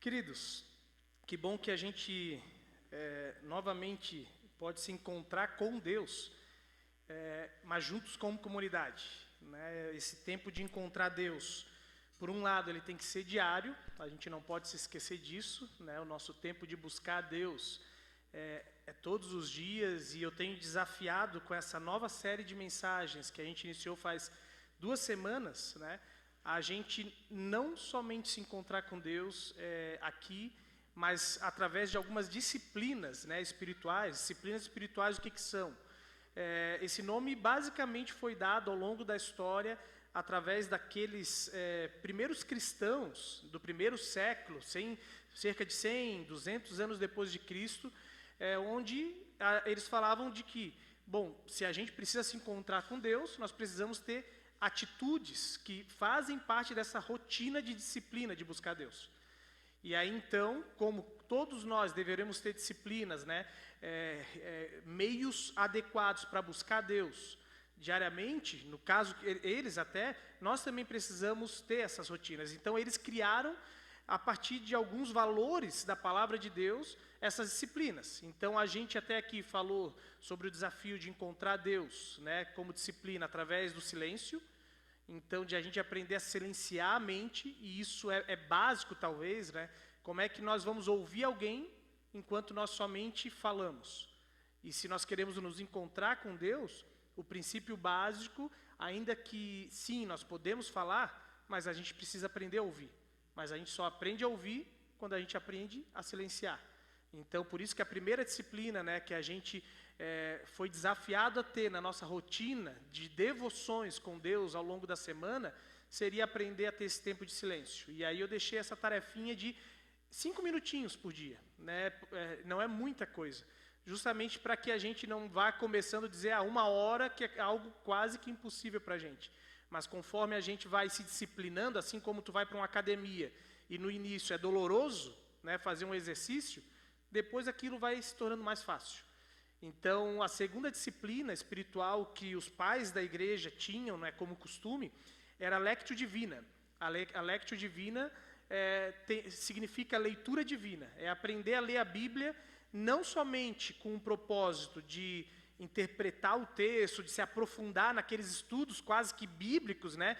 Queridos, que bom que a gente novamente pode se encontrar com Deus, mas juntos como comunidade, né? Esse tempo de encontrar Deus, por um lado, ele tem que ser diário, a gente não pode se esquecer disso, né? O nosso tempo de buscar Deus é todos os dias, e eu tenho desafiado com essa nova série de mensagens que a gente iniciou faz 2 semanas, né? A gente não somente se encontrar com Deus aqui, mas através de algumas disciplinas, né, espirituais. Disciplinas espirituais, o que são? Esse nome basicamente foi dado ao longo da história através daqueles primeiros cristãos do primeiro século, cerca de 100, 200 anos depois de Cristo, onde eles falavam de que, bom, se a gente precisa se encontrar com Deus, nós precisamos ter atitudes que fazem parte dessa rotina de disciplina de buscar Deus. E aí então, como todos nós deveremos ter disciplinas, né, meios adequados para buscar Deus diariamente, no caso eles até, nós também precisamos ter essas rotinas. Então eles criaram, a partir de alguns valores da palavra de Deus, essas disciplinas. Então a gente até aqui falou sobre o desafio de encontrar Deus, né, como disciplina através do silêncio. Então de a gente aprender a silenciar a mente, e isso é básico talvez, né? Como é que nós vamos ouvir alguém enquanto nós somente falamos? E se nós queremos nos encontrar com Deus, o princípio básico, ainda que sim, nós podemos falar, mas a gente precisa aprender a ouvir. Mas a gente só aprende a ouvir quando a gente aprende a silenciar. Então, por isso que a primeira disciplina, né, que a gente foi desafiado a ter na nossa rotina de devoções com Deus ao longo da semana, seria aprender a ter esse tempo de silêncio. E aí eu deixei essa tarefinha de 5 minutinhos por dia, né? Não é muita coisa. Justamente para que a gente não vá começando a dizer 1 hora, que é algo quase que impossível para a gente. Mas conforme a gente vai se disciplinando, assim como tu vai para uma academia e no início é doloroso, né, fazer um exercício, depois aquilo vai se tornando mais fácil. Então, a segunda disciplina espiritual que os pais da igreja tinham, né, como costume, era a Lectio Divina. A Lectio Divina significa leitura divina. É aprender a ler a Bíblia não somente com o propósito de interpretar o texto, de se aprofundar naqueles estudos quase que bíblicos, né?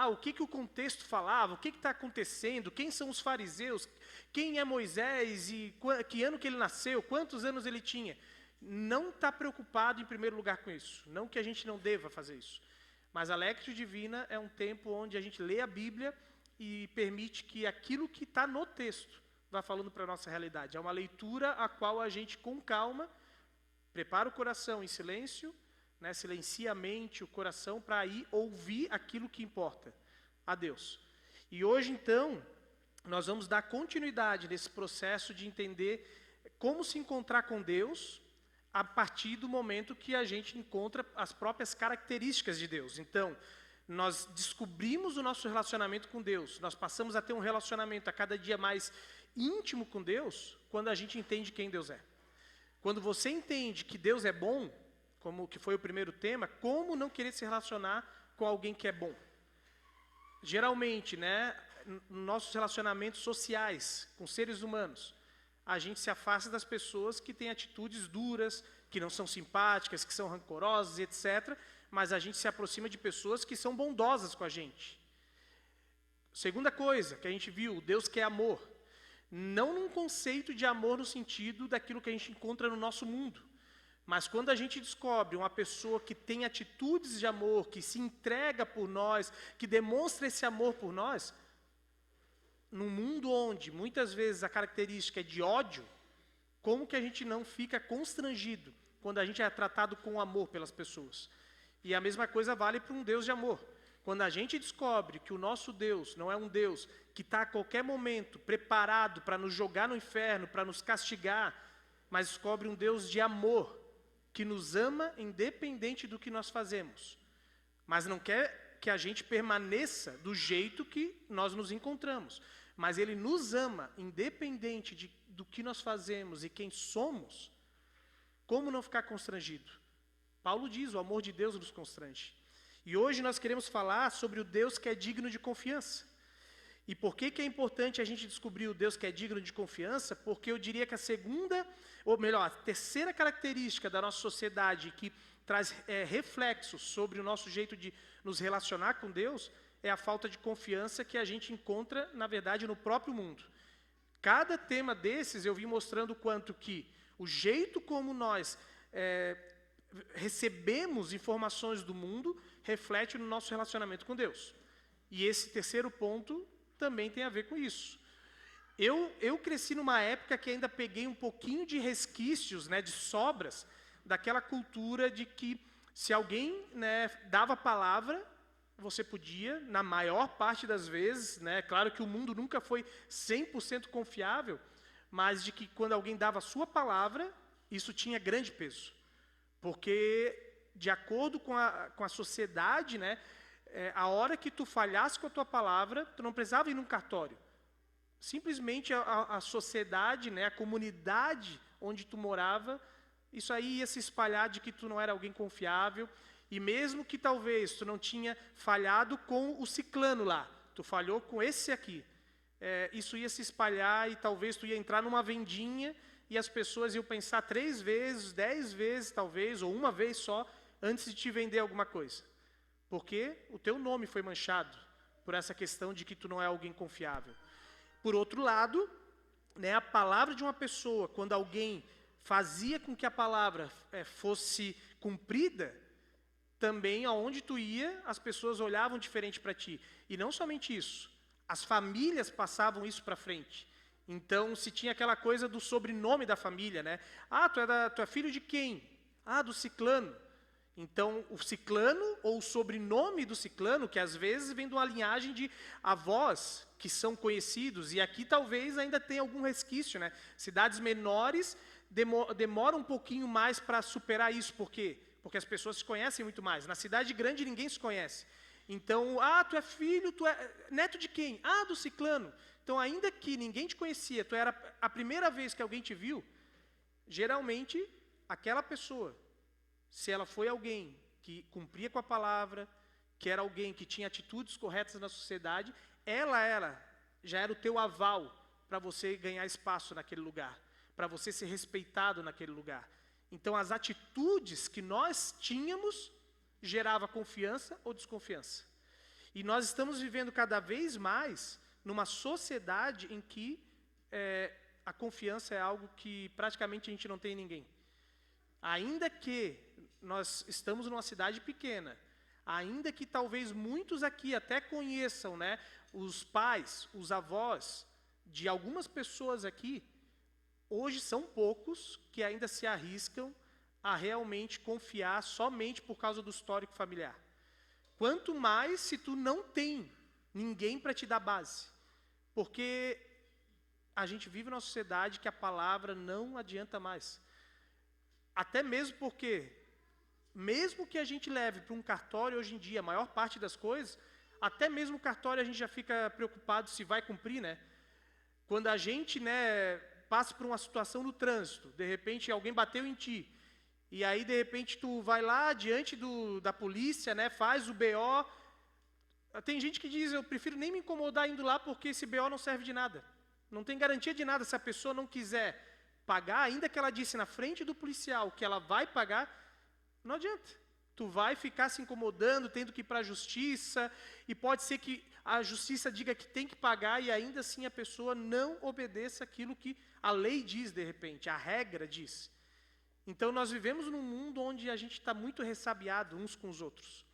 O que o contexto falava, o que está acontecendo, quem são os fariseus, quem é Moisés e que ano que ele nasceu, quantos anos ele tinha. Não está preocupado em primeiro lugar com isso, não que a gente não deva fazer isso. Mas a Lectio Divina é um tempo onde a gente lê a Bíblia e permite que aquilo que está no texto vá falando para a nossa realidade. É uma leitura a qual a gente, com calma, prepara o coração em silêncio, né, silencia a mente, o coração, para aí ouvir aquilo que importa, a Deus. E hoje, então, nós vamos dar continuidade nesse processo de entender como se encontrar com Deus a partir do momento que a gente encontra as próprias características de Deus. Então, nós descobrimos o nosso relacionamento com Deus, nós passamos a ter um relacionamento a cada dia mais íntimo com Deus, quando a gente entende quem Deus é. Quando você entende que Deus é bom, como que foi o primeiro tema, como não querer se relacionar com alguém que é bom? Geralmente, né, nossos relacionamentos sociais com seres humanos, a gente se afasta das pessoas que têm atitudes duras, que não são simpáticas, que são rancorosas, etc. Mas a gente se aproxima de pessoas que são bondosas com a gente. Segunda coisa que a gente viu, Deus quer amor. Não num conceito de amor no sentido daquilo que a gente encontra no nosso mundo. Mas quando a gente descobre uma pessoa que tem atitudes de amor, que se entrega por nós, que demonstra esse amor por nós, num mundo onde muitas vezes a característica é de ódio, como que a gente não fica constrangido quando a gente é tratado com amor pelas pessoas? E a mesma coisa vale para um Deus de amor. Quando a gente descobre que o nosso Deus não é um Deus que está a qualquer momento preparado para nos jogar no inferno, para nos castigar, mas descobre um Deus de amor, que nos ama independente do que nós fazemos, mas não quer que a gente permaneça do jeito que nós nos encontramos, mas Ele nos ama independente do que nós fazemos e quem somos. Como não ficar constrangido? Paulo diz, o amor de Deus nos constrange. E hoje nós queremos falar sobre o Deus que é digno de confiança. E por que é importante a gente descobrir o Deus que é digno de confiança? Porque eu diria que a segunda, ou melhor, a terceira característica da nossa sociedade que traz reflexos sobre o nosso jeito de nos relacionar com Deus é a falta de confiança que a gente encontra, na verdade, no próprio mundo. Cada tema desses eu vim mostrando o quanto que o jeito como nós recebemos informações do mundo reflete no nosso relacionamento com Deus. E esse terceiro ponto também tem a ver com isso. Eu cresci numa época que ainda peguei um pouquinho de resquícios, de sobras, daquela cultura de que se alguém dava palavra, você podia, na maior parte das vezes, claro que o mundo nunca foi 100% confiável, mas de que quando alguém dava a sua palavra, isso tinha grande peso. Porque, de acordo com a sociedade, a hora que tu falhasse com a tua palavra, tu não precisava ir num cartório. Simplesmente a sociedade, a comunidade onde tu morava, isso aí ia se espalhar de que tu não era alguém confiável. E mesmo que talvez tu não tinha falhado com o ciclano lá, tu falhou com esse aqui, isso ia se espalhar e talvez tu ia entrar numa vendinha e as pessoas iam pensar 3 vezes, 10 vezes talvez, ou uma vez só, antes de te vender alguma coisa. Porque o teu nome foi manchado por essa questão de que tu não é alguém confiável. Por outro lado, a palavra de uma pessoa, quando alguém fazia com que a palavra fosse cumprida, também aonde tu ia, as pessoas olhavam diferente para ti. E não somente isso, as famílias passavam isso para frente. Então, se tinha aquela coisa do sobrenome da família, Ah, tu é filho de quem? Ah, do ciclano. Então, o ciclano, ou o sobrenome do ciclano, que às vezes vem de uma linhagem de avós que são conhecidos, e aqui talvez ainda tenha algum resquício, Cidades menores demoram um pouquinho mais para superar isso, por quê? Porque as pessoas se conhecem muito mais. Na cidade grande ninguém se conhece. Então, tu é filho, tu é neto de quem? Ah, do ciclano. Então, ainda que ninguém te conhecia, tu era a primeira vez que alguém te viu, geralmente, aquela pessoa, se ela foi alguém que cumpria com a palavra, que era alguém que tinha atitudes corretas na sociedade, ela já era o teu aval para você ganhar espaço naquele lugar, para você ser respeitado naquele lugar. Então, as atitudes que nós tínhamos gerava confiança ou desconfiança. E nós estamos vivendo cada vez mais numa sociedade em que a confiança é algo que praticamente a gente não tem em ninguém. Ainda que nós estamos numa cidade pequena, ainda que talvez muitos aqui até conheçam, os pais, os avós de algumas pessoas aqui, hoje são poucos que ainda se arriscam a realmente confiar somente por causa do histórico familiar. Quanto mais se tu não tem ninguém para te dar base. Porque a gente vive numa sociedade que a palavra não adianta mais. Até mesmo porque, mesmo que a gente leve para um cartório hoje em dia, a maior parte das coisas, até mesmo o cartório a gente já fica preocupado se vai cumprir, Quando a gente, passa por uma situação no trânsito, de repente alguém bateu em ti, e aí de repente tu vai lá diante da polícia, faz o BO. Tem gente que diz, eu prefiro nem me incomodar indo lá porque esse BO não serve de nada. Não tem garantia de nada se a pessoa não quiser pagar, ainda que ela disse na frente do policial que ela vai pagar, não adianta. Tu vai ficar se incomodando, tendo que ir para a justiça, e pode ser que a justiça diga que tem que pagar e ainda assim a pessoa não obedeça aquilo que a lei diz de repente, a regra diz. Então nós vivemos num mundo onde a gente está muito ressabiado uns com os outros.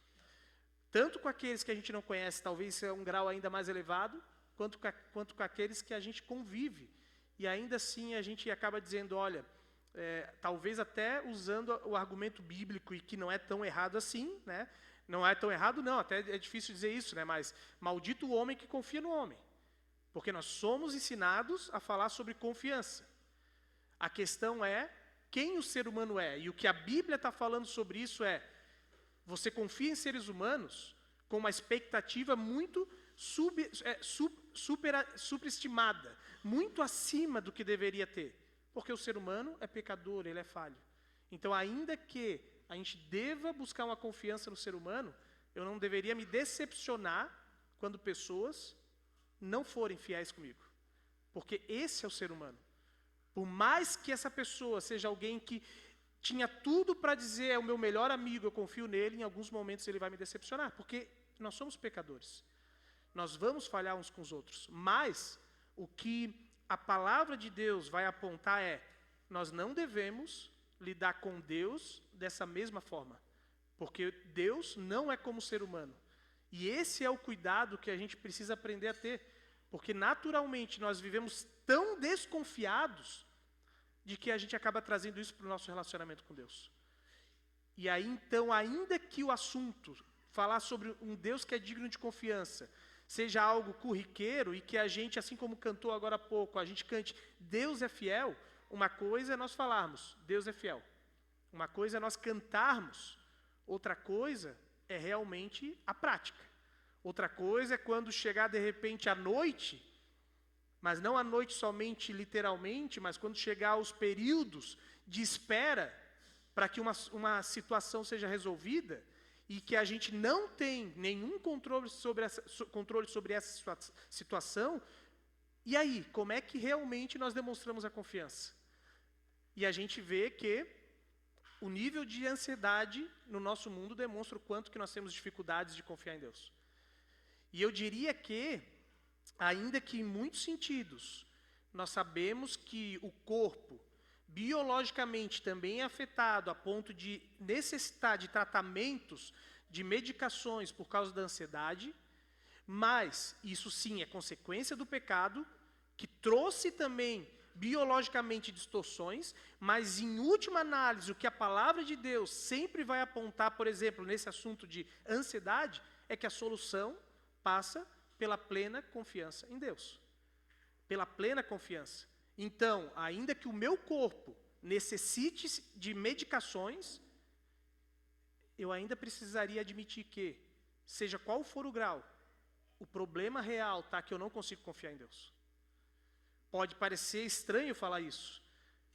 Tanto com aqueles que a gente não conhece, talvez é um grau ainda mais elevado, quanto com aqueles que a gente convive. E ainda assim a gente acaba dizendo, olha, talvez até usando o argumento bíblico, e que não é tão errado assim, Não é tão errado não, até é difícil dizer isso, mas maldito o homem que confia no homem. Porque nós somos ensinados a falar sobre confiança. A questão é quem o ser humano é. E o que a Bíblia está falando sobre isso é, você confia em seres humanos com uma expectativa muito superestimada, muito acima do que deveria ter. Porque o ser humano é pecador, ele é falho. Então, ainda que a gente deva buscar uma confiança no ser humano, eu não deveria me decepcionar quando pessoas não forem fiéis comigo. Porque esse é o ser humano. Por mais que essa pessoa seja alguém que tinha tudo para dizer, é o meu melhor amigo, eu confio nele, em alguns momentos ele vai me decepcionar, porque nós somos pecadores. Nós vamos falhar uns com os outros. Mas o que a palavra de Deus vai apontar é, nós não devemos lidar com Deus dessa mesma forma. Porque Deus não é como o ser humano. E esse é o cuidado que a gente precisa aprender a ter. Porque naturalmente nós vivemos tão desconfiados de que a gente acaba trazendo isso para o nosso relacionamento com Deus. E aí então, ainda que o assunto, falar sobre um Deus que é digno de confiança, seja algo corriqueiro e que a gente, assim como cantou agora há pouco, a gente cante, Deus é fiel, uma coisa é nós falarmos, Deus é fiel. Uma coisa é nós cantarmos, outra coisa é realmente a prática. Outra coisa é quando chegar de repente a noite, mas não a noite somente literalmente, mas quando chegar aos períodos de espera para que uma situação seja resolvida e que a gente não tem nenhum controle sobre essa situação, e aí, como é que realmente nós demonstramos a confiança? E a gente vê que o nível de ansiedade no nosso mundo demonstra o quanto que nós temos dificuldades de confiar em Deus. E eu diria que, ainda que em muitos sentidos, nós sabemos que o corpo, biologicamente, também é afetado a ponto de necessitar de tratamentos, de medicações por causa da ansiedade, mas isso sim é consequência do pecado, que trouxe também biologicamente distorções, mas em última análise, o que a palavra de Deus sempre vai apontar, por exemplo, nesse assunto de ansiedade, é que a solução passa pela plena confiança em Deus. Pela plena confiança. Então, ainda que o meu corpo necessite de medicações, eu ainda precisaria admitir que, seja qual for o grau, o problema real está que eu não consigo confiar em Deus. Pode parecer estranho falar isso,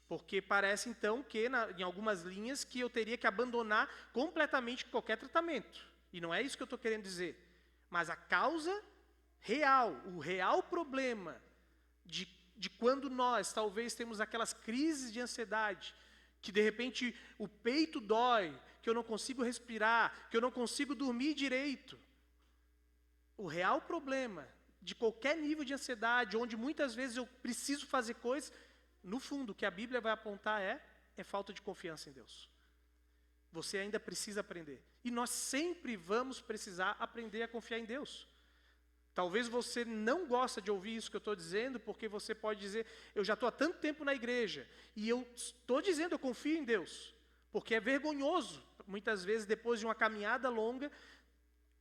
porque parece então que, em algumas linhas, que eu teria que abandonar completamente qualquer tratamento. E não é isso que eu estou querendo dizer. Mas a causa real, o real problema de quando nós talvez temos aquelas crises de ansiedade, que de repente o peito dói, que eu não consigo respirar, que eu não consigo dormir direito. O real problema de qualquer nível de ansiedade, onde muitas vezes eu preciso fazer coisas, no fundo, o que a Bíblia vai apontar é falta de confiança em Deus. Você ainda precisa aprender. E nós sempre vamos precisar aprender a confiar em Deus. Talvez você não goste de ouvir isso que eu estou dizendo, porque você pode dizer, eu já estou há tanto tempo na igreja, e eu estou dizendo, eu confio em Deus. Porque é vergonhoso, muitas vezes, depois de uma caminhada longa,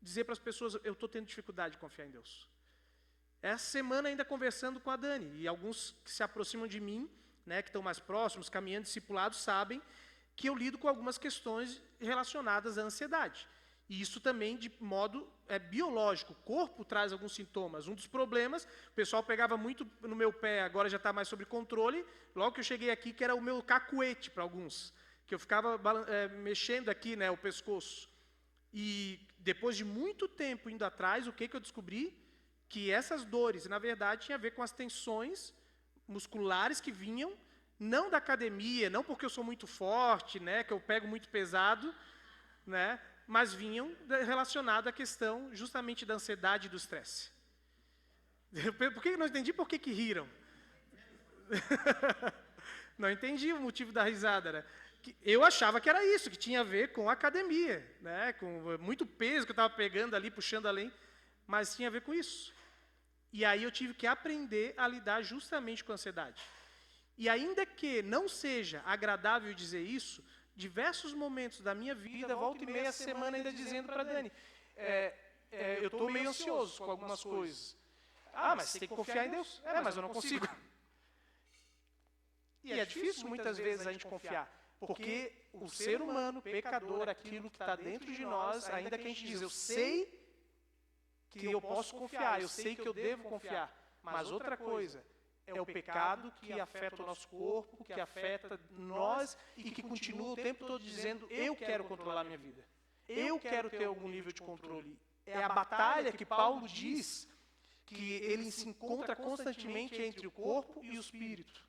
dizer para as pessoas, eu estou tendo dificuldade de confiar em Deus. Essa semana ainda conversando com a Dani, e alguns que se aproximam de mim, né, que estão mais próximos, caminhando discipulados, sabem que eu lido com algumas questões relacionadas à ansiedade. E isso também de modo biológico, o corpo traz alguns sintomas. Um dos problemas, o pessoal pegava muito no meu pé, agora já está mais sob controle, logo que eu cheguei aqui, que era o meu cacuete para alguns, que eu ficava mexendo aqui, né, o pescoço. E depois de muito tempo indo atrás, o que eu descobri? Que essas dores, na verdade, tinham a ver com as tensões musculares que vinham, não da academia, não porque eu sou muito forte, né, que eu pego muito pesado, né, mas vinham relacionadas à questão justamente da ansiedade e do estresse. Por que não entendi por que riram? Não entendi o motivo da risada, né? Eu achava que era isso, que tinha a ver com a academia, né, com muito peso que eu estava pegando ali, puxando além, mas tinha a ver com isso. E aí eu tive que aprender a lidar justamente com a ansiedade. E ainda que não seja agradável dizer isso, diversos momentos da minha vida, volta e meia semana ainda dizendo para a Dani, eu estou meio ansioso com algumas coisas. Mas você tem que confiar em Deus. Mas eu não consigo. E é difícil muitas vezes a gente confiar, porque o ser humano, pecador, aquilo que está dentro de nós, ainda que a gente diz, eu sei que eu posso confiar, eu sei que eu devo confiar, mas outra coisa é o pecado que afeta o nosso corpo, que afeta nós e que continua o tempo todo dizendo, eu quero controlar a minha vida, eu quero ter algum nível de controle. É a batalha que Paulo diz que ele se encontra constantemente entre o corpo e o espírito.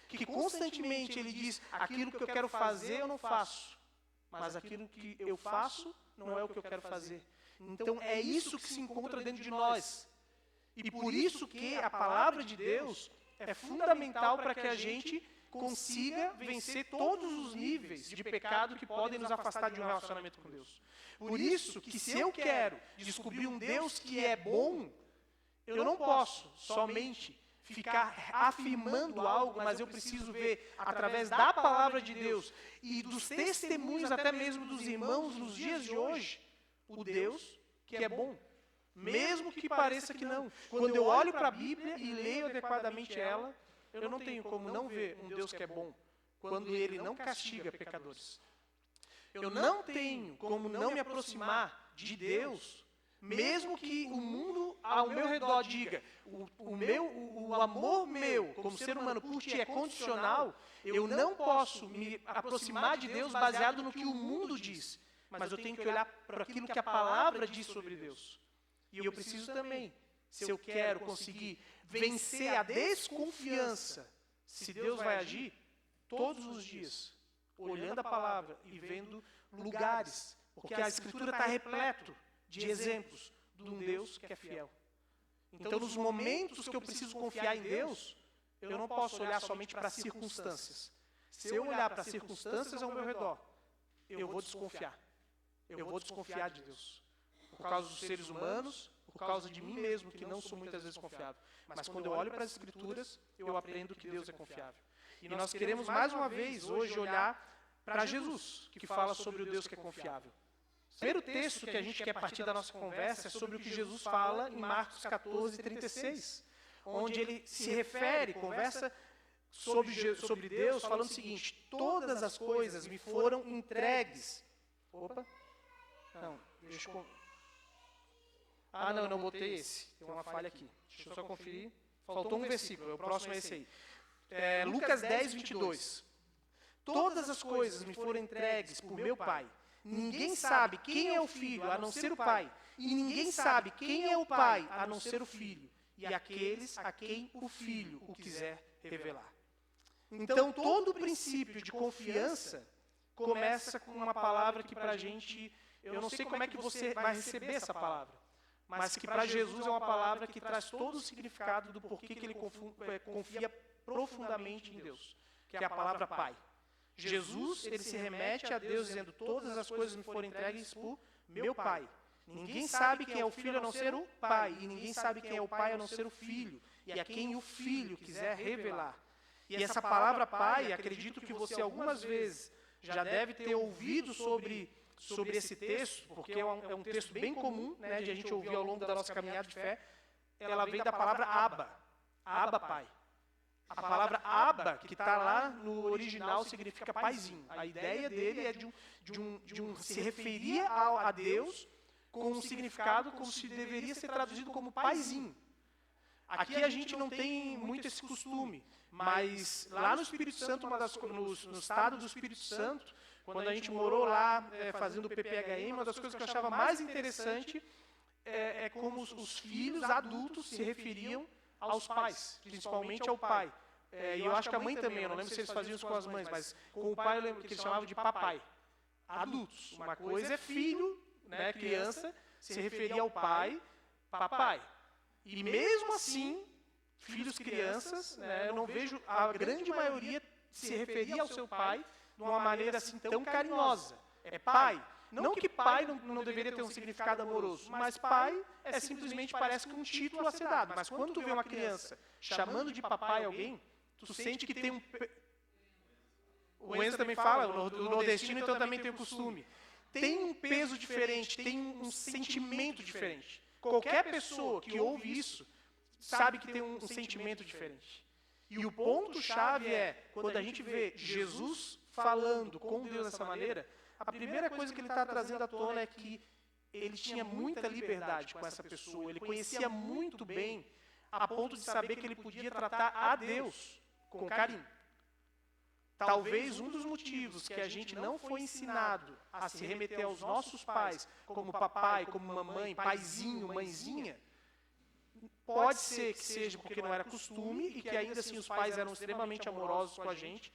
Que constantemente ele diz, aquilo que eu quero fazer eu não faço, mas aquilo que eu faço não é o que eu quero fazer. Então é isso que se encontra dentro de nós. E por isso que a palavra de Deus é fundamental para que a gente consiga vencer todos os níveis de pecado que podem nos afastar de um relacionamento com Deus. Por isso que se eu quero descobrir um Deus que é bom, eu não posso somente ficar afirmando algo, mas eu preciso ver através da palavra de Deus e dos testemunhos até mesmo dos irmãos nos dias de hoje, o Deus que é bom. Mesmo que pareça que não. Quando eu olho para a Bíblia e leio adequadamente ela, eu não tenho como não ver um Deus que é bom, quando Ele não castiga pecadores. Eu não tenho como não me aproximar de Deus, mesmo que o mundo ao meu redor diga, o amor meu como ser humano por ti é condicional, eu não posso me aproximar de Deus baseado no que o mundo diz, mas eu tenho que olhar para aquilo que a palavra diz sobre Deus. E eu preciso também, se eu quero conseguir vencer a desconfiança, se Deus vai agir, todos os dias, olhando a palavra e vendo lugares, porque a Escritura está repleto de exemplos de um Deus que é fiel. Então, nos momentos que eu preciso confiar em Deus, eu não posso olhar somente para as circunstâncias. Se eu olhar para as circunstâncias ao meu redor, eu vou desconfiar. Eu vou desconfiar de Deus. Por causa dos seres humanos, por causa de mim mesmo, que não sou muitas vezes confiável. Mas quando eu olho para as Escrituras, eu aprendo que Deus é confiável. E nós queremos mais uma vez hoje olhar para Jesus, que fala sobre o Deus que é confiável. O primeiro texto que a gente quer partir da nossa conversa é sobre o que Jesus fala em Marcos 14, 36, onde ele se refere, conversa sobre Deus, falando o seguinte, todas as coisas me foram entregues. Opa, não, deixa eu... Ah, não, eu não botei esse. Tem uma falha aqui. Deixa eu só conferir. Faltou um versículo, o próximo é esse aí. Lucas 10, 22. Todas as coisas me foram entregues por meu Pai. Ninguém sabe quem é o Filho, a não ser o Pai. E ninguém sabe quem é o Pai, a não ser o Filho. E aqueles a quem o Filho o quiser revelar. Então, todo o princípio de confiança começa com uma palavra que para a gente... Eu não sei como é que você vai receber essa palavra. Mas que para Jesus é uma palavra que traz todo o significado do porquê que ele confia profundamente em Deus, que é a palavra Pai. Jesus, ele se remete a Deus dizendo, todas as coisas me foram entregues por meu Pai. Ninguém sabe quem é o Filho a não ser o Pai, e ninguém sabe quem é o Pai a não ser o Filho, e a quem o Filho quiser revelar. E essa palavra Pai, acredito que você algumas vezes já deve ter ouvido sobre esse texto, porque é um texto bem comum, né, de a gente ouvir ao longo da nossa caminhada de fé. Ela vem da palavra Abba, Abba Pai. A palavra Abba, que está lá no original, significa paizinho. A ideia dele é de se referir a Deus com um significado como se deveria ser traduzido como paizinho. Aqui a gente não tem muito esse costume, mas lá no Espírito Santo, no estado do Espírito Santo, quando a gente morou lá fazendo o PPHM, uma das coisas que eu achava mais interessante é como os filhos adultos se referiam aos pais, principalmente ao pai. E eu acho que a mãe também, eu não lembro se eles faziam isso com as mães, mas com o pai eu lembro que eles chamavam de papai. Adultos. Uma coisa é filho, né, criança, se referia ao pai, papai. E mesmo assim, filhos, crianças, né, eu não vejo a grande maioria se referir ao seu pai de uma maneira assim tão carinhosa. É pai. Não que pai não deveria ter um significado amoroso, mas pai é simplesmente parece que um título a ser dado. Mas quando tu vê uma criança chamando de papai alguém, tu sente que tem um... O Enzo também fala, o nordestino então também tem o costume. Tem um peso diferente, tem um sentimento diferente. Qualquer pessoa que ouve isso sabe que tem um sentimento diferente. E o ponto-chave é, quando a gente vê Jesus falando com Deus dessa maneira, a primeira coisa que ele está trazendo à tona é que ele tinha muita liberdade com essa pessoa, ele conhecia muito bem, a ponto de saber que ele podia tratar a Deus com carinho. Talvez um dos motivos que a gente não foi ensinado a se remeter aos nossos pais, como papai, como mamãe, paizinho, mãezinha, Pode ser que seja porque não era costume e que ainda assim os pais eram extremamente amorosos com a gente,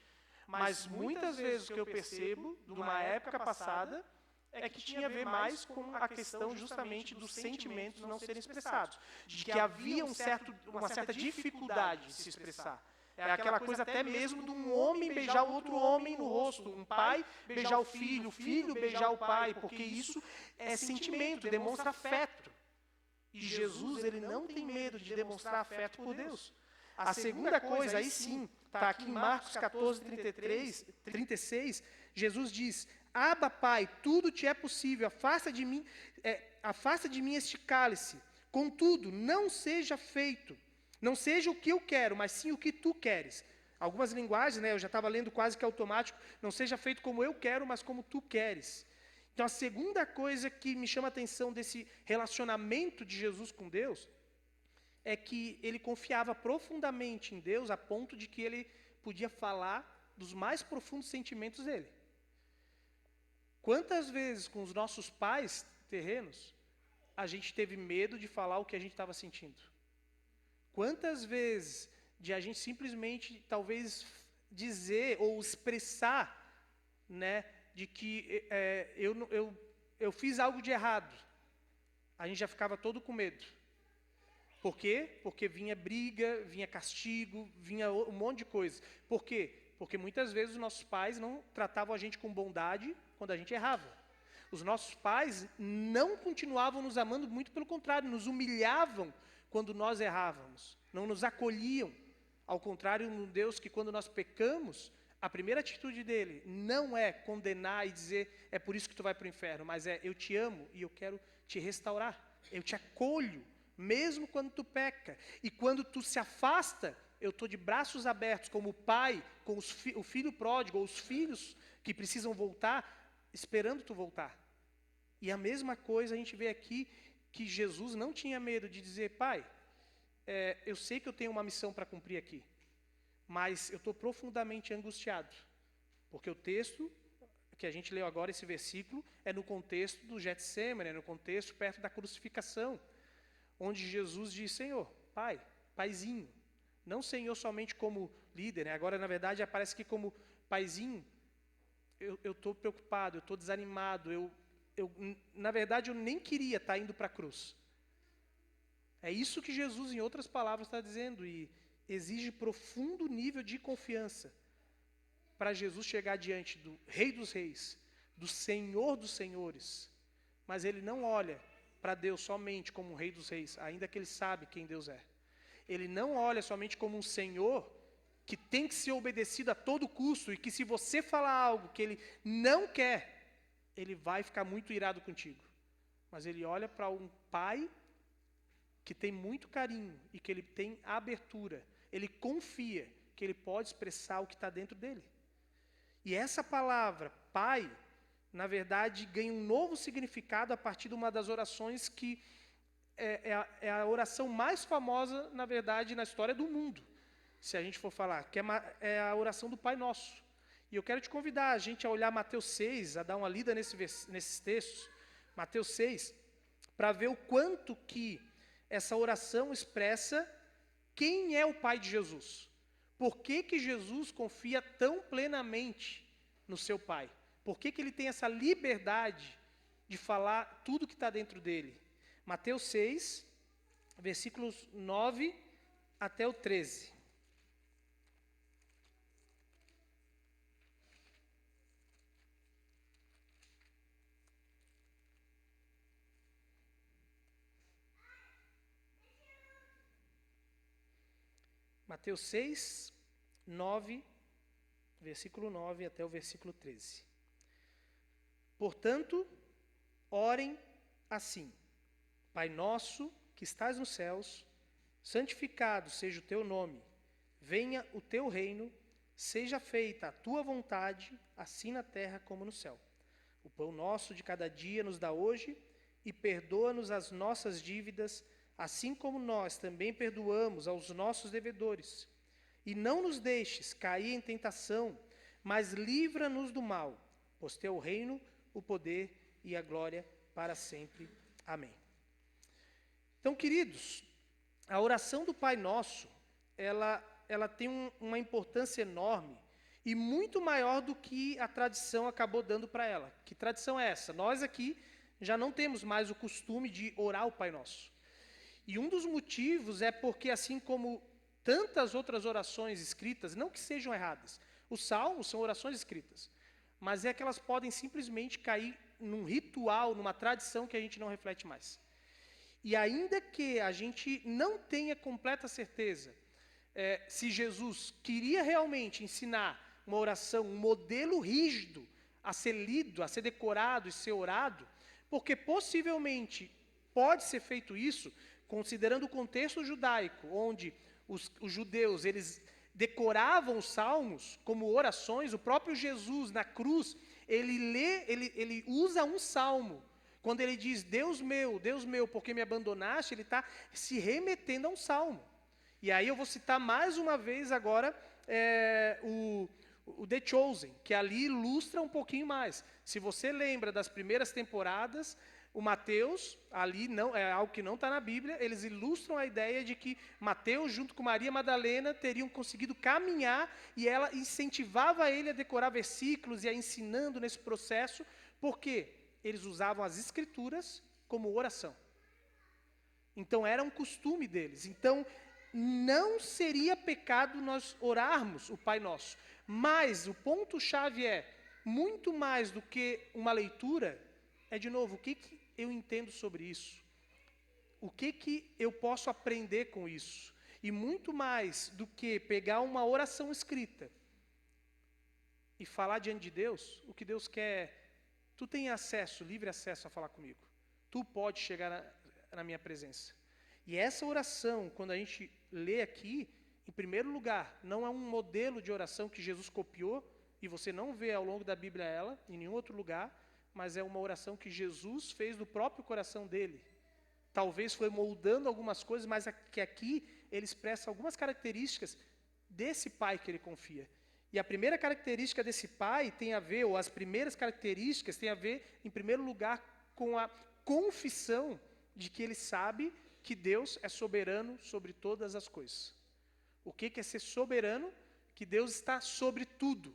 mas muitas vezes o que eu percebo de uma época passada é que tinha a ver mais com a questão justamente dos sentimentos não serem expressados, de que havia uma certa dificuldade de se expressar. É aquela coisa até mesmo de um homem beijar o outro homem no rosto, um pai beijar o filho beijar o pai, porque isso é sentimento, demonstra afeto. E Jesus, ele não tem medo de demonstrar afeto por Deus. A segunda coisa, aí sim, está aqui em Marcos 14, 36, Jesus diz: Abba, Pai, tudo te é possível, afasta de mim este cálice. Contudo, não seja o que eu quero, mas sim o que tu queres. Algumas linguagens, eu já estava lendo quase que automático, não seja feito como eu quero, mas como tu queres. Então, a segunda coisa que me chama a atenção desse relacionamento de Jesus com Deus é que ele confiava profundamente em Deus a ponto de que ele podia falar dos mais profundos sentimentos dele. Quantas vezes com os nossos pais terrenos a gente teve medo de falar o que a gente estava sentindo? Quantas vezes de a gente simplesmente talvez dizer ou expressar, de que eu fiz algo de errado, a gente já ficava todo com medo. Por quê? Porque vinha briga, vinha castigo, vinha um monte de coisa. Por quê? Porque muitas vezes os nossos pais não tratavam a gente com bondade quando a gente errava. Os nossos pais não continuavam nos amando, muito pelo contrário, nos humilhavam quando nós errávamos. Não nos acolhiam. Ao contrário, um Deus que quando nós pecamos, a primeira atitude dele não é condenar e dizer, é por isso que tu vai para o inferno, mas é, eu te amo e eu quero te restaurar. Eu te acolho, mesmo quando tu peca. E quando tu se afasta, eu estou de braços abertos, como o pai, com o filho pródigo, ou os filhos que precisam voltar, esperando tu voltar. E a mesma coisa a gente vê aqui, que Jesus não tinha medo de dizer, pai, eu sei que eu tenho uma missão para cumprir aqui, mas eu estou profundamente angustiado, porque o texto que a gente leu agora, esse versículo, é no contexto do Getsemane, é no contexto perto da crucificação, onde Jesus diz, Senhor, Pai, Paizinho, não Senhor somente como líder, agora na verdade aparece aqui como Paizinho, eu estou preocupado, eu estou desanimado, na verdade eu nem queria estar indo para a cruz. É isso que Jesus, em outras palavras, está dizendo, e exige profundo nível de confiança para Jesus chegar diante do Rei dos Reis, do Senhor dos Senhores, mas ele não olha para Deus somente como um Rei dos Reis, ainda que ele sabe quem Deus é. Ele não olha somente como um Senhor que tem que ser obedecido a todo custo e que se você falar algo que ele não quer, ele vai ficar muito irado contigo. Mas ele olha para um pai que tem muito carinho e que ele tem abertura. Ele confia que ele pode expressar o que está dentro dele. E essa palavra, pai, na verdade, ganha um novo significado a partir de uma das orações que é a oração mais famosa, na verdade, na história do mundo, se a gente for falar, que é a oração do Pai Nosso. E eu quero te convidar a gente a olhar Mateus 6, a dar uma lida nesses textos, Mateus 6, para ver o quanto que essa oração expressa quem é o Pai de Jesus. Por que Jesus confia tão plenamente no seu Pai? Por que ele tem essa liberdade de falar tudo que está dentro dele? Mateus 6, versículos 9 até o 13. Mateus 6, 9, versículo 9 até o versículo 13. Portanto, orem assim: Pai nosso que estás nos céus, santificado seja o teu nome, venha o teu reino, seja feita a tua vontade, assim na terra como no céu. O pão nosso de cada dia nos dá hoje, e perdoa-nos as nossas dívidas, assim como nós também perdoamos aos nossos devedores. E não nos deixes cair em tentação, mas livra-nos do mal, pois teu reino, o poder e a glória para sempre. Amém. Então, queridos, a oração do Pai Nosso, ela tem uma importância enorme e muito maior do que a tradição acabou dando para ela. Que tradição é essa? Nós aqui já não temos mais o costume de orar o Pai Nosso. E um dos motivos é porque, assim como tantas outras orações escritas, não que sejam erradas, os salmos são orações escritas, mas é que elas podem simplesmente cair num ritual, numa tradição que a gente não reflete mais. E ainda que a gente não tenha completa certeza se Jesus queria realmente ensinar uma oração, um modelo rígido a ser lido, a ser decorado e ser orado, porque possivelmente pode ser feito isso, considerando o contexto judaico, onde os judeus eles decoravam os salmos como orações. O próprio Jesus na cruz, ele usa um salmo. Quando ele diz, Deus meu, por que me abandonaste? Ele está se remetendo a um salmo. E aí eu vou citar mais uma vez agora o The Chosen, que ali ilustra um pouquinho mais. Se você lembra das primeiras temporadas, o Mateus, ali não é algo que não está na Bíblia, eles ilustram a ideia de que Mateus, junto com Maria Madalena, teriam conseguido caminhar e ela incentivava ele a decorar versículos e a ensinando nesse processo, porque eles usavam as Escrituras como oração. Então era um costume deles. Então não seria pecado nós orarmos o Pai Nosso. Mas o ponto-chave é, muito mais do que uma leitura, de novo, o que eu entendo sobre isso? O que eu posso aprender com isso? E muito mais do que pegar uma oração escrita e falar diante de Deus, o que Deus quer, tu tem acesso, livre acesso a falar comigo. Tu pode chegar na minha presença. E essa oração, quando a gente lê aqui, em primeiro lugar, não é um modelo de oração que Jesus copiou, e você não vê ao longo da Bíblia ela, em nenhum outro lugar, mas é uma oração que Jesus fez do próprio coração dele. Talvez foi moldando algumas coisas, mas que aqui ele expressa algumas características desse pai que ele confia. E a primeira característica desse pai tem a ver, ou as primeiras características tem a ver, em primeiro lugar, com a confissão de que ele sabe que Deus é soberano sobre todas as coisas. O que é ser soberano? Que Deus está sobre tudo.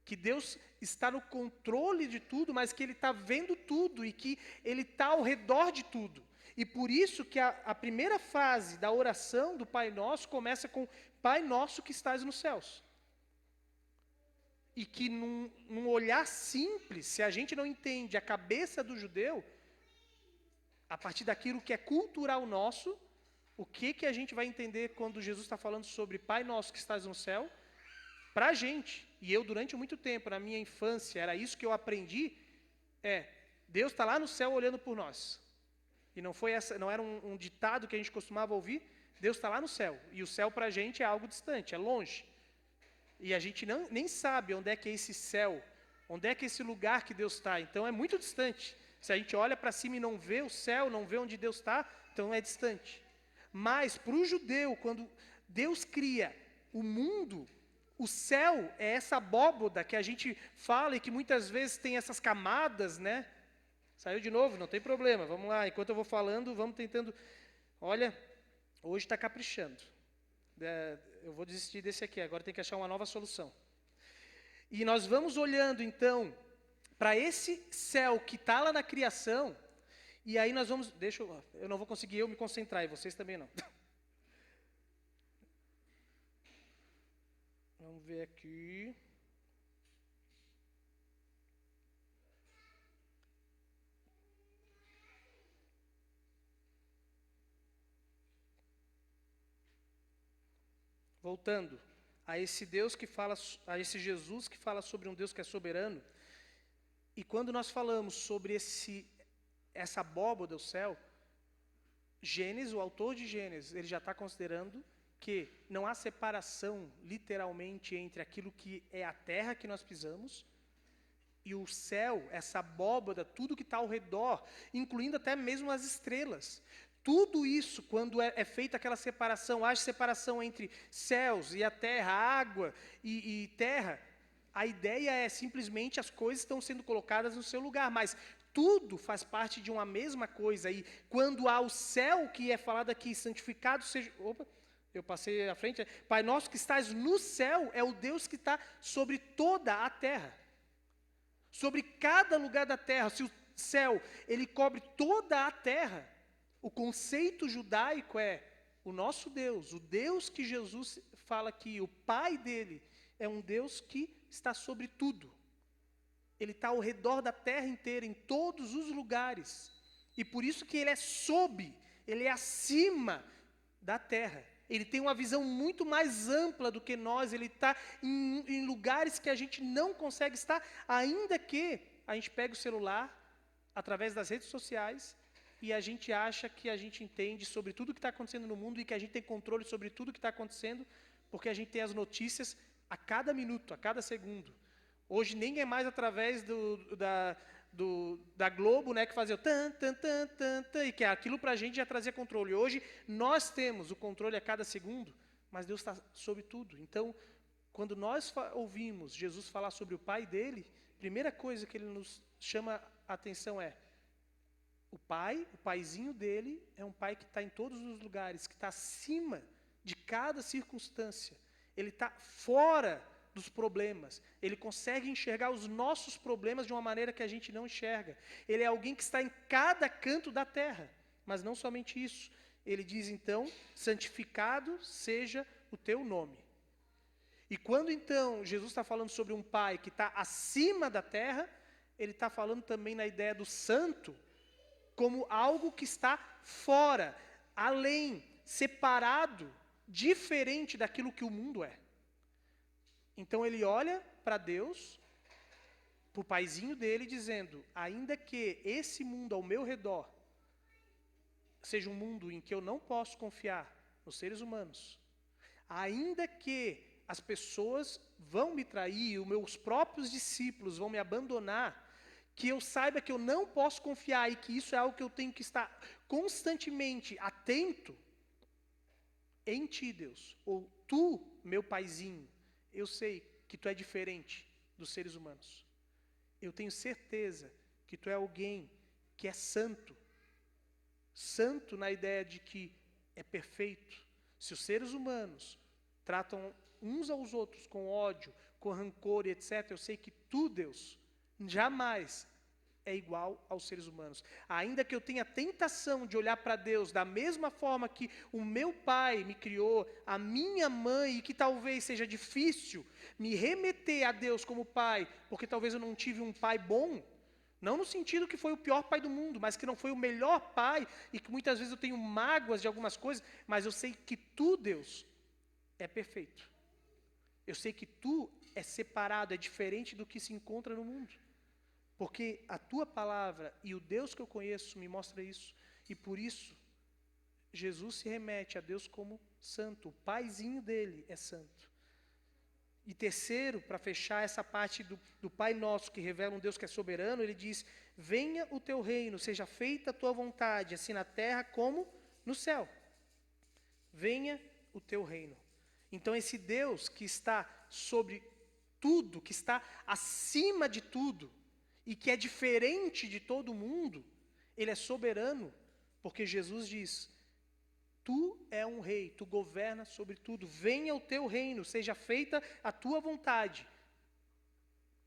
Que Deus está no controle de tudo, mas que Ele está vendo tudo e que Ele está ao redor de tudo. E por isso que a primeira fase da oração do Pai Nosso começa com Pai Nosso que estás nos céus. E que num olhar simples, se a gente não entende a cabeça do judeu, a partir daquilo que é cultural nosso, o que a gente vai entender quando Jesus está falando sobre Pai Nosso que estás no céu? Para a gente, e eu durante muito tempo, na minha infância, era isso que eu aprendi, Deus está lá no céu olhando por nós. E não era um ditado que a gente costumava ouvir, Deus está lá no céu, e o céu para a gente é algo distante, é longe. E a gente nem sabe onde é que é esse céu, onde é que é esse lugar que Deus está, então é muito distante. Se a gente olha para cima e não vê o céu, não vê onde Deus está, então é distante. Mas para o judeu, quando Deus cria o mundo, o céu é essa abóboda que a gente fala e que muitas vezes tem essas camadas, né? Saiu de novo, não tem problema, vamos lá. Enquanto eu vou falando, vamos tentando. Olha, hoje está caprichando. Eu vou desistir desse aqui, agora tem que achar uma nova solução. E nós vamos olhando, então, para esse céu que está lá na criação, e aí nós vamos... eu não vou conseguir me concentrar, e vocês também não. Vamos ver aqui. Voltando a esse Deus que fala, a esse Jesus que fala sobre um Deus que é soberano. E quando nós falamos sobre essa abóboda do céu, Gênesis, o autor de Gênesis, ele já está considerando que não há separação, literalmente, entre aquilo que é a terra que nós pisamos e o céu, essa abóboda, tudo que está ao redor, incluindo até mesmo as estrelas. Tudo isso, quando é feita aquela separação, há separação entre céus e a terra, água e terra, a ideia é simplesmente as coisas estão sendo colocadas no seu lugar, mas tudo faz parte de uma mesma coisa. E quando há o céu, que é falado aqui, santificado seja... Opa, eu passei à frente. Pai nosso que estás no céu é o Deus que está sobre toda a terra. Sobre cada lugar da terra. Se o céu, ele cobre toda a terra, o conceito judaico é o nosso Deus, o Deus que Jesus fala aqui, o Pai dele, é um Deus que está sobre tudo. Ele está ao redor da terra inteira, em todos os lugares. E por isso que ele é sob, ele é acima da terra. Ele tem uma visão muito mais ampla do que nós. Ele está em lugares que a gente não consegue estar, ainda que a gente pegue o celular, através das redes sociais, e a gente acha que a gente entende sobre tudo que está acontecendo no mundo e que a gente tem controle sobre tudo que está acontecendo, porque a gente tem as notícias a cada minuto, a cada segundo. Hoje nem é mais através da Globo, né, que fazia o tan, tan, tan, tan, tan, e que aquilo para a gente já trazia controle. Hoje nós temos o controle a cada segundo, mas Deus está sobre tudo. Então, quando nós ouvimos Jesus falar sobre o Pai dele, a primeira coisa que ele nos chama a atenção é o Pai, o Paizinho dele, é um Pai que está em todos os lugares, que está acima de cada circunstância. Ele está fora dos problemas. Ele consegue enxergar os nossos problemas de uma maneira que a gente não enxerga. Ele é alguém que está em cada canto da terra. Mas não somente isso. Ele diz então, santificado seja o teu nome. E quando então Jesus está falando sobre um Pai que está acima da terra, ele está falando também na ideia do santo, como algo que está fora, além, separado, diferente daquilo que o mundo é. Então ele olha para Deus, para o paizinho dele, dizendo, ainda que esse mundo ao meu redor seja um mundo em que eu não posso confiar nos seres humanos, ainda que as pessoas vão me trair, os meus próprios discípulos vão me abandonar, que eu saiba que eu não posso confiar e que isso é algo que eu tenho que estar constantemente atento em ti, Deus, ou tu, meu paizinho, eu sei que tu é diferente dos seres humanos. Eu tenho certeza que tu é alguém que é santo. Santo na ideia de que é perfeito. Se os seres humanos tratam uns aos outros com ódio, com rancor e etc., eu sei que tu, Deus, jamais é igual aos seres humanos. Ainda que eu tenha tentação de olhar para Deus da mesma forma que o meu pai me criou, a minha mãe, e que talvez seja difícil me remeter a Deus como pai, porque talvez eu não tive um pai bom, não no sentido que foi o pior pai do mundo, mas que não foi o melhor pai, e que muitas vezes eu tenho mágoas de algumas coisas, mas eu sei que tu, Deus, é perfeito. Eu sei que tu é separado, é diferente do que se encontra no mundo. Porque a tua palavra e o Deus que eu conheço me mostra isso. E por isso, Jesus se remete a Deus como santo. O paizinho dele é santo. E terceiro, para fechar essa parte do Pai Nosso, que revela um Deus que é soberano, ele diz, venha o teu reino, seja feita a tua vontade, assim na terra como no céu. Venha o teu reino. Então esse Deus que está sobre tudo, que está acima de tudo, e que é diferente de todo mundo, ele é soberano, porque Jesus diz, tu é um rei, tu governas sobre tudo, venha o teu reino, seja feita a tua vontade,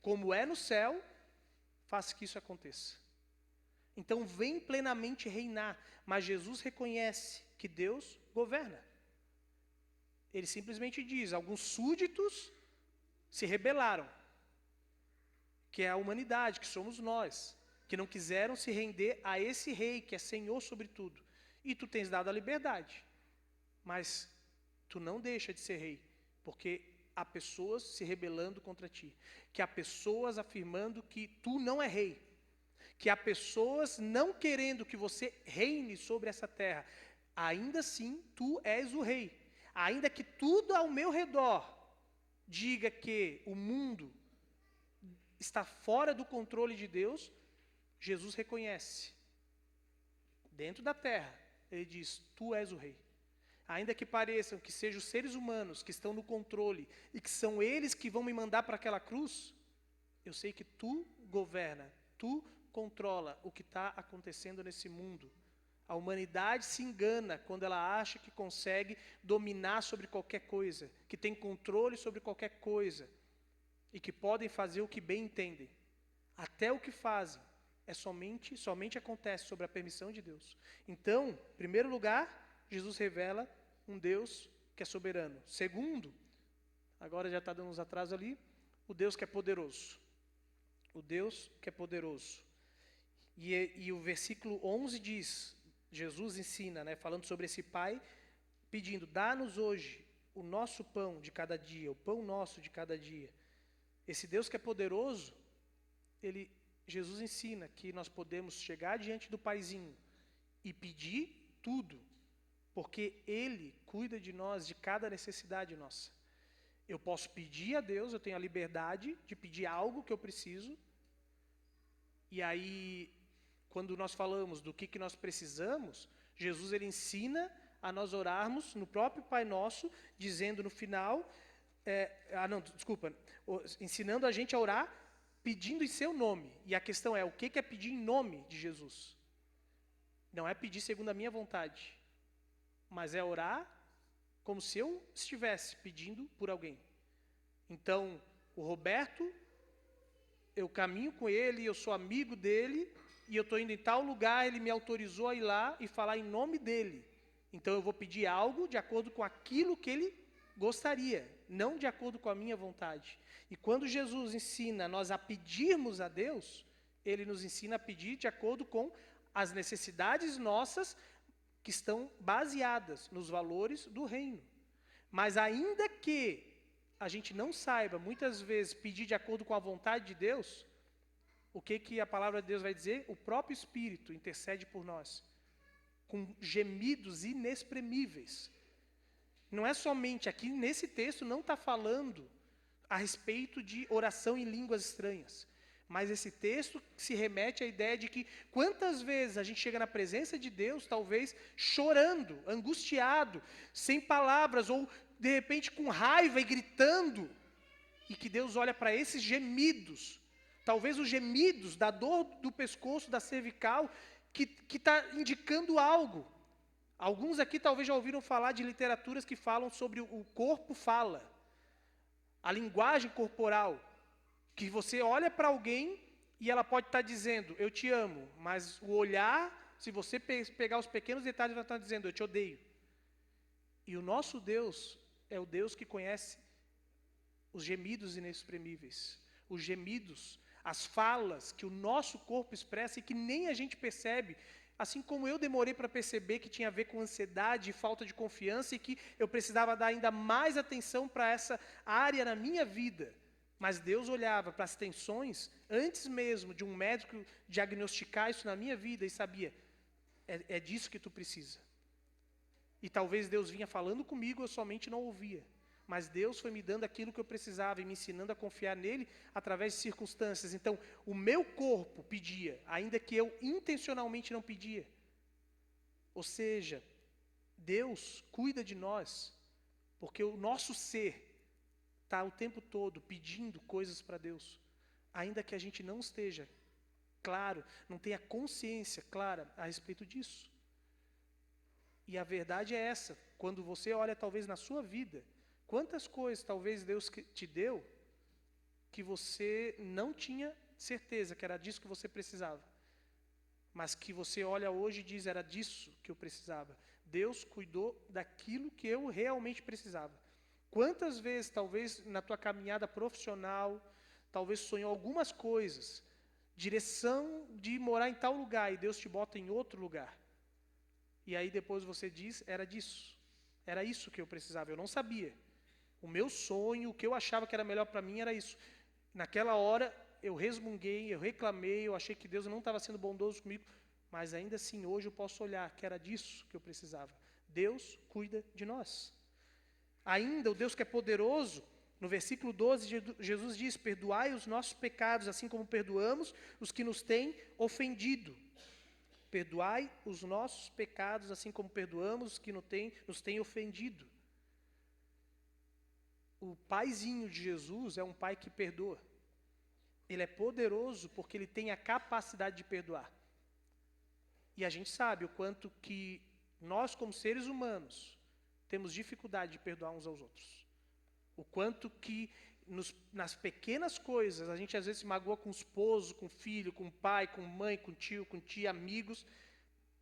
como é no céu, faça que isso aconteça. Então vem plenamente reinar, mas Jesus reconhece que Deus governa. Ele simplesmente diz, alguns súditos se rebelaram, que é a humanidade, que somos nós, que não quiseram se render a esse rei, que é Senhor sobre tudo. E tu tens dado a liberdade, mas tu não deixa de ser rei, porque há pessoas se rebelando contra ti, que há pessoas afirmando que tu não é rei, que há pessoas não querendo que você reine sobre essa terra. Ainda assim, tu és o rei. Ainda que tudo ao meu redor diga que o mundo está fora do controle de Deus, Jesus reconhece. Dentro da terra, ele diz, tu és o rei. Ainda que pareçam que sejam os seres humanos que estão no controle e que são eles que vão me mandar para aquela cruz, eu sei que tu governa, tu controla o que está acontecendo nesse mundo. A humanidade se engana quando ela acha que consegue dominar sobre qualquer coisa, que tem controle sobre qualquer coisa e que podem fazer o que bem entendem. Até o que fazem somente acontece sobre a permissão de Deus. Então, em primeiro lugar, Jesus revela um Deus que é soberano. Segundo, agora já está dando uns atrasos ali, o Deus que é poderoso. O Deus que é poderoso. E o versículo 11 diz, Jesus ensina, né, falando sobre esse Pai, pedindo, dá-nos hoje o nosso pão de cada dia, o pão nosso de cada dia. Esse Deus que é poderoso, Jesus ensina que nós podemos chegar diante do Paizinho e pedir tudo, porque Ele cuida de nós, de cada necessidade nossa. Eu posso pedir a Deus, eu tenho a liberdade de pedir algo que eu preciso, e aí, quando nós falamos do que nós precisamos, Jesus ele ensina a nós orarmos no próprio Pai Nosso, dizendo no final, ensinando a gente a orar, pedindo em seu nome. E a questão é, o que é pedir em nome de Jesus? Não é pedir segundo a minha vontade, mas é orar como se eu estivesse pedindo por alguém. Então, o Roberto, eu caminho com ele, eu sou amigo dele, e eu estou indo em tal lugar, ele me autorizou a ir lá e falar em nome dele. Então eu vou pedir algo de acordo com aquilo que ele gostaria, não de acordo com a minha vontade. E quando Jesus ensina nós a pedirmos a Deus, ele nos ensina a pedir de acordo com as necessidades nossas que estão baseadas nos valores do reino. Mas ainda que a gente não saiba, muitas vezes, pedir de acordo com a vontade de Deus, o que a palavra de Deus vai dizer? O próprio Espírito intercede por nós, com gemidos inexprimíveis. Não é somente, aqui nesse texto não está falando a respeito de oração em línguas estranhas, mas esse texto se remete à ideia de que quantas vezes a gente chega na presença de Deus, talvez chorando, angustiado, sem palavras, ou de repente com raiva e gritando, e que Deus olha para esses gemidos, talvez os gemidos da dor do pescoço, da cervical, que está indicando algo. Alguns aqui talvez já ouviram falar de literaturas que falam sobre o corpo fala, a linguagem corporal, que você olha para alguém e ela pode estar dizendo, eu te amo, mas o olhar, se você pegar os pequenos detalhes, vai estar dizendo, eu te odeio. E o nosso Deus é o Deus que conhece os gemidos inexprimíveis, os gemidos, as falas que o nosso corpo expressa e que nem a gente percebe, assim como eu demorei para perceber que tinha a ver com ansiedade e falta de confiança e que eu precisava dar ainda mais atenção para essa área na minha vida. Mas Deus olhava para as tensões antes mesmo de um médico diagnosticar isso na minha vida e sabia, é disso que tu precisa. E talvez Deus vinha falando comigo, eu somente não ouvia. Mas Deus foi me dando aquilo que eu precisava e me ensinando a confiar nele através de circunstâncias. Então, o meu corpo pedia, ainda que eu intencionalmente não pedia. Ou seja, Deus cuida de nós, porque o nosso ser está o tempo todo pedindo coisas para Deus, ainda que a gente não esteja claro, não tenha consciência clara a respeito disso. E a verdade é essa, quando você olha talvez na sua vida, quantas coisas talvez Deus te deu que você não tinha certeza que era disso que você precisava, mas que você olha hoje e diz, era disso que eu precisava. Deus cuidou daquilo que eu realmente precisava. Quantas vezes, talvez na tua caminhada profissional, talvez sonhou algumas coisas, direção de morar em tal lugar, e Deus te bota em outro lugar. E aí depois você diz, era disso. Era isso que eu precisava, eu não sabia. O meu sonho, o que eu achava que era melhor para mim era isso. Naquela hora, eu resmunguei, eu reclamei, eu achei que Deus não estava sendo bondoso comigo, mas ainda assim, hoje eu posso olhar que era disso que eu precisava. Deus cuida de nós. Ainda, o Deus que é poderoso, no versículo 12, Jesus diz, perdoai os nossos pecados, assim como perdoamos os que nos têm ofendido. Perdoai os nossos pecados, assim como perdoamos os que nos têm ofendido. O paizinho de Jesus é um pai que perdoa. Ele é poderoso porque ele tem a capacidade de perdoar. E a gente sabe o quanto que nós, como seres humanos, temos dificuldade de perdoar uns aos outros. O quanto que nas pequenas coisas, a gente às vezes se magoa com o esposo, com o filho, com o pai, com mãe, com tio, com tia, amigos,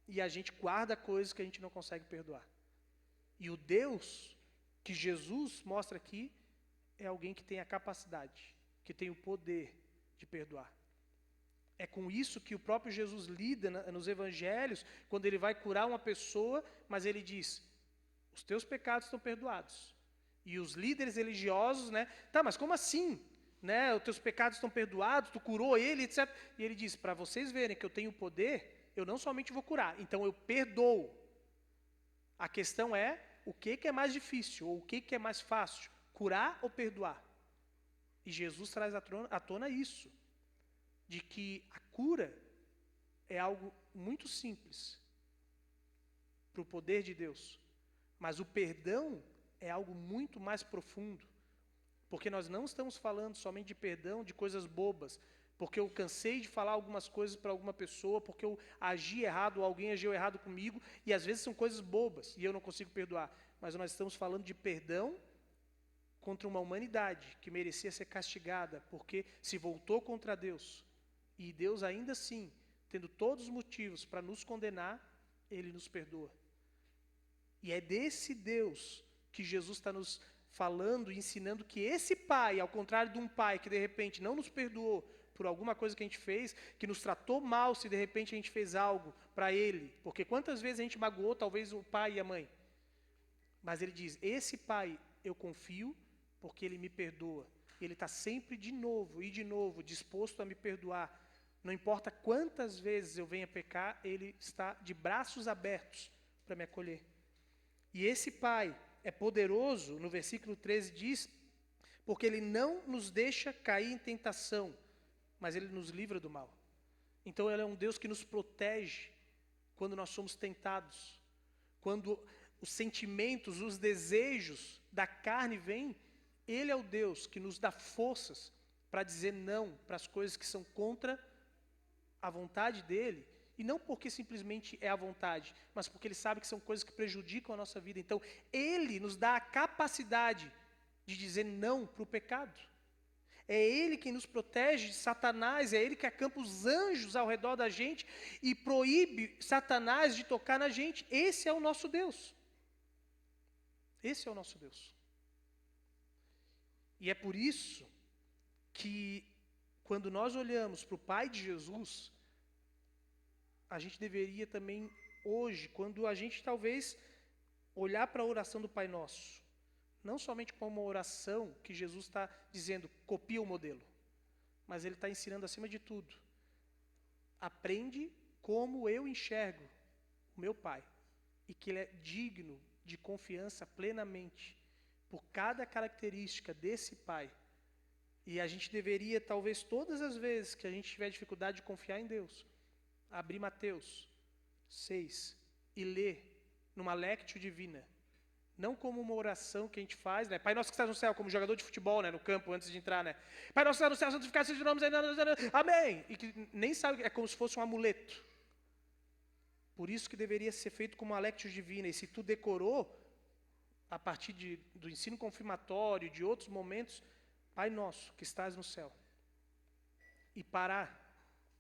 e a gente guarda coisas que a gente não consegue perdoar. E o Deus que Jesus mostra aqui é alguém que tem a capacidade, que tem o poder de perdoar. É com isso que o próprio Jesus lida nos evangelhos, quando ele vai curar uma pessoa, mas ele diz, os teus pecados estão perdoados. E os líderes religiosos, né, tá, mas como assim? Né, os teus pecados estão perdoados, tu curou ele, etc. E ele diz, para vocês verem que eu tenho poder, eu não somente vou curar, então eu perdoo. A questão é, o que é mais difícil, ou o que é mais fácil, curar ou perdoar? E Jesus traz à tona isso, de que a cura é algo muito simples para o poder de Deus, mas o perdão é algo muito mais profundo, porque nós não estamos falando somente de perdão de coisas bobas, porque eu cansei de falar algumas coisas para alguma pessoa, porque eu agi errado, ou alguém agiu errado comigo, e às vezes são coisas bobas, e eu não consigo perdoar, mas nós estamos falando de perdão contra uma humanidade que merecia ser castigada, porque se voltou contra Deus, e Deus ainda assim, tendo todos os motivos para nos condenar, Ele nos perdoa. E é desse Deus que Jesus está nos falando e ensinando que esse Pai, ao contrário de um pai que de repente não nos perdoou por alguma coisa que a gente fez, que nos tratou mal se de repente a gente fez algo para Ele, porque quantas vezes a gente magoou talvez o pai e a mãe, mas Ele diz, esse Pai eu confio porque Ele me perdoa, Ele está sempre de novo disposto a me perdoar. Não importa quantas vezes eu venha pecar, Ele está de braços abertos para me acolher. E esse Pai é poderoso, no versículo 13 diz, porque Ele não nos deixa cair em tentação, mas Ele nos livra do mal. Então Ele é um Deus que nos protege quando nós somos tentados. Quando os sentimentos, os desejos da carne vêm, Ele é o Deus que nos dá forças para dizer não para as coisas que são contra a vontade dEle, e não porque simplesmente é a vontade, mas porque Ele sabe que são coisas que prejudicam a nossa vida. Então, Ele nos dá a capacidade de dizer não para o pecado. É Ele quem nos protege de Satanás, é Ele que acampa os anjos ao redor da gente e proíbe Satanás de tocar na gente. Esse é o nosso Deus. Esse é o nosso Deus. E é por isso que, quando nós olhamos para o Pai de Jesus, a gente deveria também, hoje, quando a gente talvez olhar para a oração do Pai Nosso, não somente como uma oração que Jesus está dizendo, copia o modelo, mas Ele está ensinando acima de tudo. Aprende como eu enxergo o meu Pai, e que Ele é digno de confiança plenamente, por cada característica desse Pai. E a gente deveria, talvez todas as vezes que a gente tiver dificuldade de confiar em Deus, abrir Mateus 6 e ler numa lectio divina, não como uma oração que a gente faz, né? Pai nosso que estás no céu, como jogador de futebol, né? No campo, antes de entrar, né? Pai nosso que estás no céu, santificado seja o nome, amém! E que nem sabe, é como se fosse um amuleto. Por isso que deveria ser feito como uma lectio divina, e se tu decorou, a partir do ensino confirmatório, de outros momentos, Pai nosso que estás no céu, e parar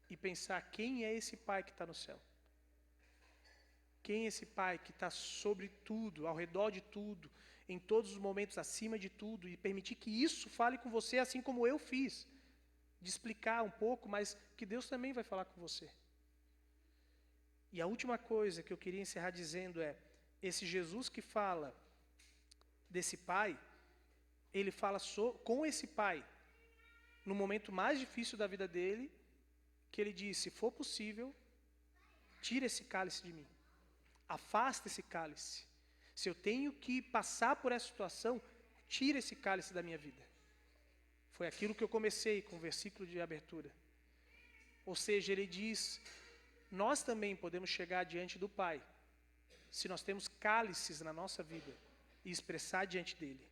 e pensar quem é esse Pai que está no céu. Quem é esse Pai que está sobre tudo, ao redor de tudo, em todos os momentos, acima de tudo, e permitir que isso fale com você, assim como eu fiz, de explicar um pouco, mas que Deus também vai falar com você. E a última coisa que eu queria encerrar dizendo é, esse Jesus que fala desse Pai, Ele fala com esse Pai, no momento mais difícil da vida dele, que Ele diz, se for possível, tira esse cálice de mim. Afasta esse cálice. Se eu tenho que passar por essa situação, tira esse cálice da minha vida. Foi aquilo que eu comecei com o versículo de abertura. Ou seja, Ele diz, nós também podemos chegar diante do Pai, se nós temos cálices na nossa vida, e expressar diante dEle.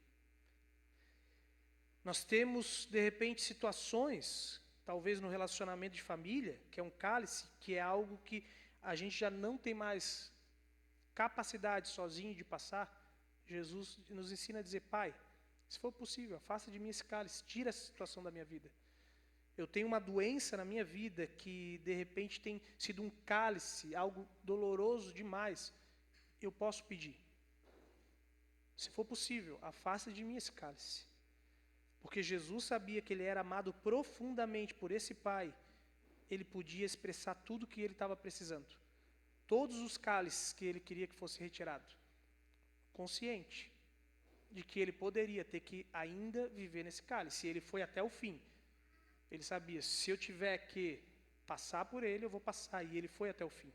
Nós temos, de repente, situações, talvez no relacionamento de família, que é um cálice, que é algo que a gente já não tem mais capacidade sozinho de passar. Jesus nos ensina a dizer: Pai, se for possível, afasta de mim esse cálice, tira essa situação da minha vida. Eu tenho uma doença na minha vida que, de repente, tem sido um cálice, algo doloroso demais. Eu posso pedir. Se for possível, afasta de mim esse cálice. Porque Jesus sabia que ele era amado profundamente por esse Pai. Ele podia expressar tudo o que ele estava precisando. Todos os cálices que ele queria que fosse retirado. Consciente de que ele poderia ter que ainda viver nesse cálice. E ele foi até o fim. Ele sabia, se eu tiver que passar por ele, eu vou passar. E ele foi até o fim.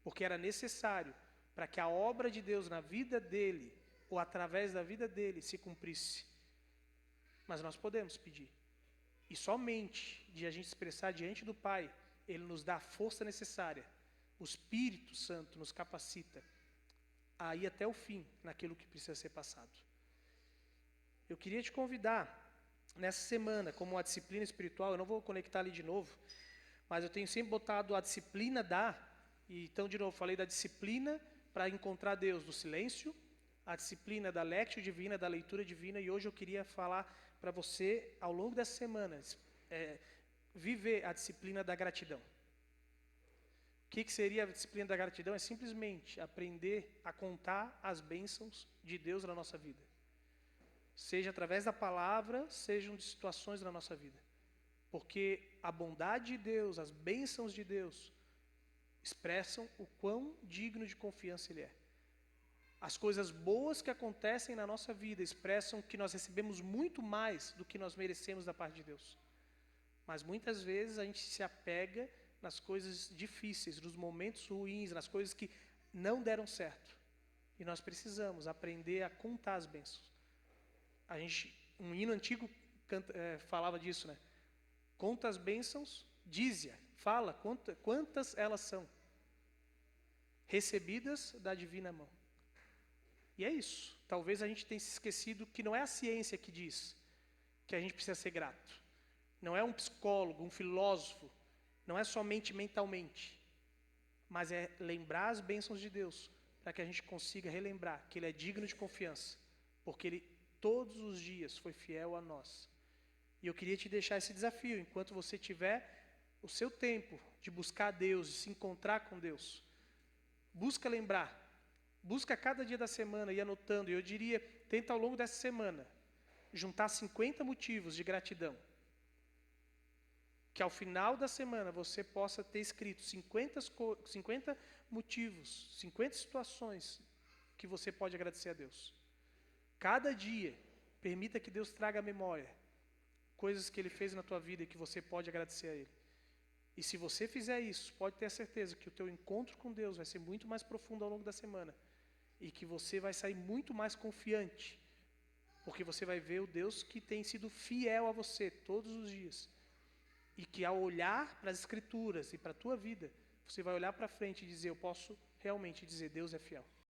Porque era necessário para que a obra de Deus na vida dele, ou através da vida dele, se cumprisse. Mas nós podemos pedir. E somente de a gente expressar diante do Pai, ele nos dá a força necessária. O Espírito Santo nos capacita a ir até o fim naquilo que precisa ser passado. Eu queria te convidar, nessa semana, como uma disciplina espiritual, eu não vou conectar ali de novo, mas eu tenho sempre botado a disciplina e então, de novo, falei da disciplina para encontrar Deus do silêncio, a disciplina da lectio divina, da leitura divina, e hoje eu queria falar para você, ao longo dessa semana, viver a disciplina da gratidão. O que seria a disciplina da gratidão? É simplesmente aprender a contar as bênçãos de Deus na nossa vida. Seja através da palavra, sejam de situações na nossa vida. Porque a bondade de Deus, as bênçãos de Deus, expressam o quão digno de confiança Ele é. As coisas boas que acontecem na nossa vida expressam que nós recebemos muito mais do que nós merecemos da parte de Deus. Mas muitas vezes a gente se apega nas coisas difíceis, nos momentos ruins, nas coisas que não deram certo. E nós precisamos aprender a contar as bênçãos. Um hino antigo falava disso, né? Conta as bênçãos, dize-a, fala quantas elas são, recebidas da divina mão. E é isso. Talvez a gente tenha se esquecido que não é a ciência que diz que a gente precisa ser grato. Não é um psicólogo, um filósofo, não é somente mentalmente, mas é lembrar as bênçãos de Deus, para que a gente consiga relembrar que Ele é digno de confiança, porque Ele todos os dias foi fiel a nós. E eu queria te deixar esse desafio, enquanto você tiver o seu tempo de buscar Deus, de se encontrar com Deus, busca lembrar, busca cada dia da semana ir anotando, e eu diria, tenta ao longo dessa semana, juntar 50 motivos de gratidão, que ao final da semana você possa ter escrito 50 motivos, 50 situações que você pode agradecer a Deus. Cada dia, permita que Deus traga à memória coisas que Ele fez na tua vida e que você pode agradecer a Ele. E se você fizer isso, pode ter a certeza que o teu encontro com Deus vai ser muito mais profundo ao longo da semana e que você vai sair muito mais confiante, porque você vai ver o Deus que tem sido fiel a você todos os dias. E que ao olhar para as Escrituras e para a tua vida, você vai olhar para frente e dizer, eu posso realmente dizer, Deus é fiel.